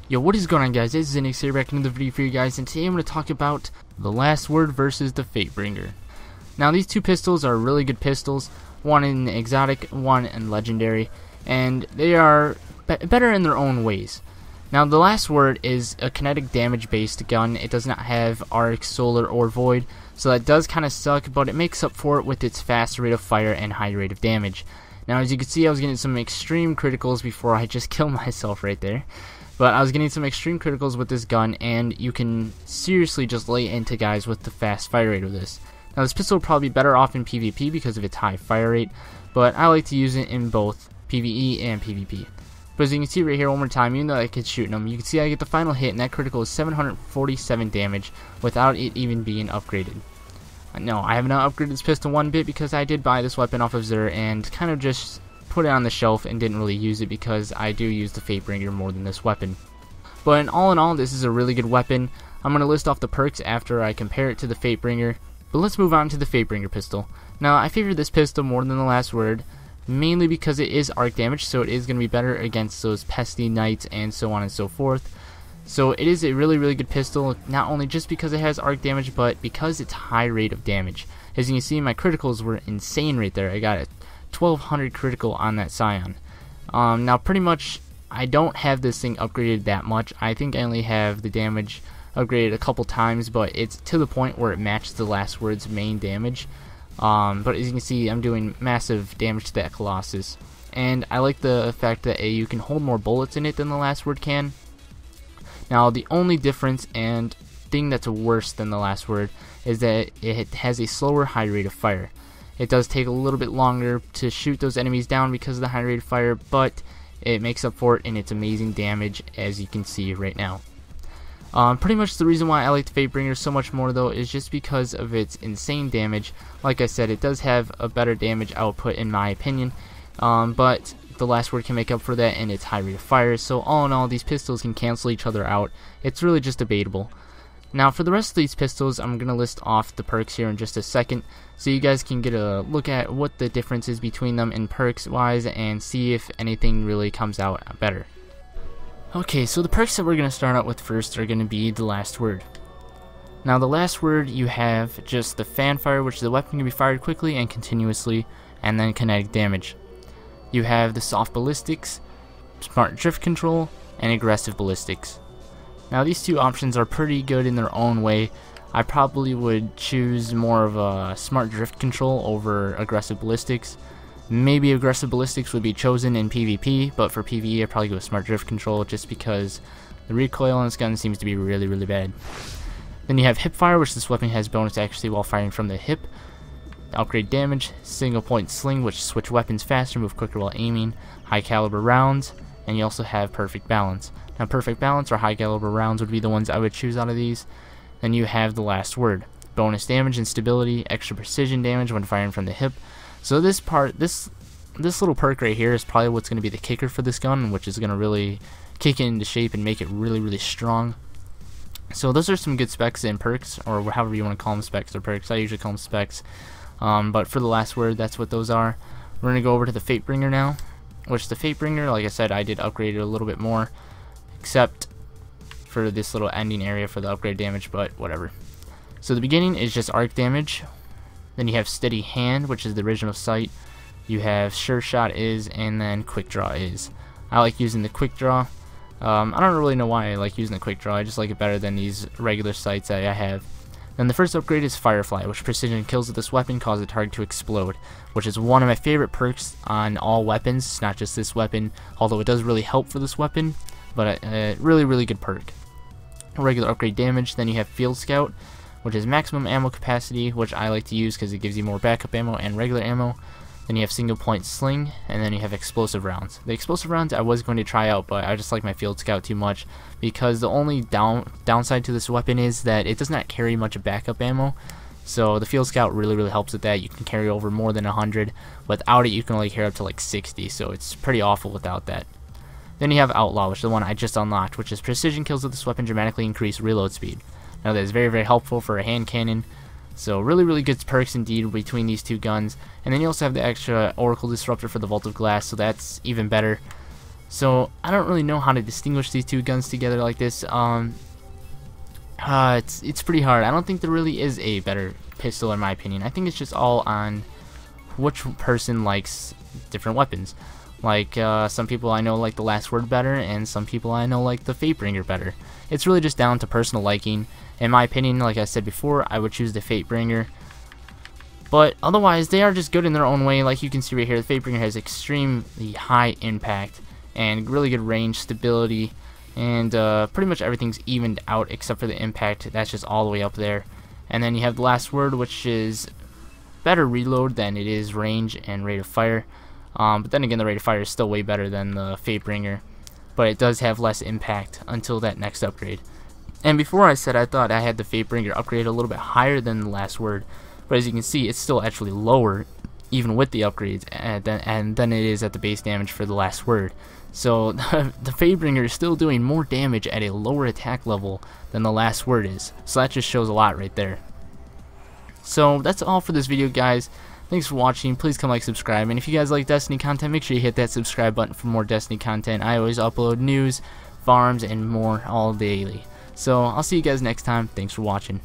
Yo, what is going on, guys? It's Zinux here, back into the video for you guys, and today I'm going to talk about the Last Word versus the Fatebringer. Now, these two pistols are really good pistols, one in exotic, one in legendary, and they are better in their own ways. Now, the Last Word is a kinetic damage based gun. It does not have arc, solar, or void, so that does kind of suck, but it makes up for it with its fast rate of fire and high rate of damage. Now, as you can see, I was getting some extreme criticals before I just killed myself right there. But I was getting some extreme criticals with this gun, and you can seriously just lay into guys with the fast fire rate of this. Now, this pistol will probably be better off in PvP because of its high fire rate, but I like to use it in both PvE and PvP. But as you can see right here one more time, even though I keep shooting them, you can see I get the final hit, and that critical is 747 damage without it even being upgraded. No, I have not upgraded this pistol one bit because I did buy this weapon off of Xur and kind of just put it on the shelf and didn't really use it because I do use the Fatebringer more than this weapon. But in all, this is a really good weapon. I'm going to list off the perks after I compare it to the Fatebringer, but let's move on to the Fatebringer pistol. Now, I favor this pistol more than the Last Word, mainly because it is arc damage, so it is going to be better against those pesty knights and so on and so forth. So it is a really good pistol, not only just because it has arc damage, but because it's high rate of damage. As you can see, my criticals were insane right there. I got a 1200 critical on that Scion. Now pretty much I don't have this thing upgraded that much. I think I only have the damage upgraded a couple times, but it's to the point where it matches the Last Word's main damage. But as you can see, I'm doing massive damage to that Colossus, and I like the fact that you can hold more bullets in it than the Last Word can. Now the only difference and thing that's worse than the Last Word is that it has a slower high rate of fire. It does take a little bit longer to shoot those enemies down because of the high rate of fire, but it makes up for it in its amazing damage, as you can see right now. Pretty much the reason why I like the Fatebringer so much more, though, is just because of its insane damage. Like I said, it does have a better damage output in my opinion, but the Last Word can make up for that in its high rate of fire, so all in all, these pistols can cancel each other out. It's really just debatable. Now, for the rest of these pistols, I'm going to list off the perks here in just a second, so you guys can get a look at what the difference is between them in perks-wise and see if anything really comes out better. Okay, so the perks that we're going to start out with first are going to be the Last Word. Now, the Last Word, you have just the fanfire, which the weapon can be fired quickly and continuously, and then kinetic damage. You have the soft ballistics, smart drift control, and aggressive ballistics. Now, these two options are pretty good in their own way. I probably would choose more of a smart drift control over aggressive ballistics. Maybe aggressive ballistics would be chosen in PvP, but for PvE I'd probably go with smart drift control just because the recoil on this gun seems to be really bad. Then you have hip fire, which this weapon has bonus accuracy while firing from the hip. Upgrade damage, single point sling, which switch weapons faster, move quicker while aiming, high caliber rounds, and you also have perfect balance. Now, perfect balance or high caliber rounds would be the ones I would choose out of these. Then you have the Last Word. Bonus damage and stability, extra precision damage when firing from the hip. So this little perk right here is probably what's going to be the kicker for this gun, which is going to really kick it into shape and make it really strong. So those are some good specs and perks, or however you want to call them, specs or perks. I usually call them specs. But for the Last Word, that's what those are. We're going to go over to the Fatebringer now, which the Fatebringer, like I said, I did upgrade it a little bit more, except for this little ending area for the upgrade damage, but whatever. So the beginning is just arc damage. Then you have steady hand, which is the original sight. You have sure shot is, and then quick draw is. I like using the quick draw. I don't really know why I like using the quick draw. I just like it better than these regular sights that I have. Then the first upgrade is Firefly, which precision kills with this weapon cause the target to explode, which is one of my favorite perks on all weapons. It's not just this weapon, although it does really help for this weapon, but a really good perk. Regular upgrade damage. Then you have Field Scout, which is maximum ammo capacity, which I like to use because it gives you more backup ammo and regular ammo. Then you have single point sling, and then you have explosive rounds. The explosive rounds I was going to try out, but I just like my Field Scout too much because the only downside to this weapon is that it does not carry much backup ammo. So the Field Scout really helps with that. You can carry over more than 100. Without it, you can only carry up to like 60, so it's pretty awful without that. Then you have Outlaw, which is the one I just unlocked, which is precision kills with this weapon dramatically increase reload speed. Now that is very helpful for a hand cannon. So really good perks indeed between these two guns. And then you also have the extra Oracle Disruptor for the Vault of Glass, so that's even better. So I don't really know how to distinguish these two guns together like this. It's pretty hard. I don't think there really is a better pistol in my opinion. I think it's just all on which person likes different weapons. Like some people I know like the Last Word better, and some people I know like the Fatebringer better. It's really just down to personal liking. In my opinion, like I said before, I would choose the Fatebringer. But otherwise, they are just good in their own way. Like you can see right here, the Fatebringer has extremely high impact and really good range, stability, and pretty much everything's evened out except for the impact. That's just all the way up there. And then you have the Last Word, which is better reload than it is range and rate of fire. But then again, the rate of fire is still way better than the Fatebringer, but it does have less impact until that next upgrade. And before I said I thought I had the Fatebringer upgrade a little bit higher than the Last Word, but as you can see, it's still actually lower, even with the upgrades, and then it is at the base damage for the Last Word. So the Fatebringer is still doing more damage at a lower attack level than the Last Word is. So that just shows a lot right there. So that's all for this video, guys. Thanks for watching. Please come like, subscribe, and if you guys like Destiny content, make sure you hit that subscribe button for more Destiny content. I always upload news, farms, and more all daily. So I'll see you guys next time. Thanks for watching.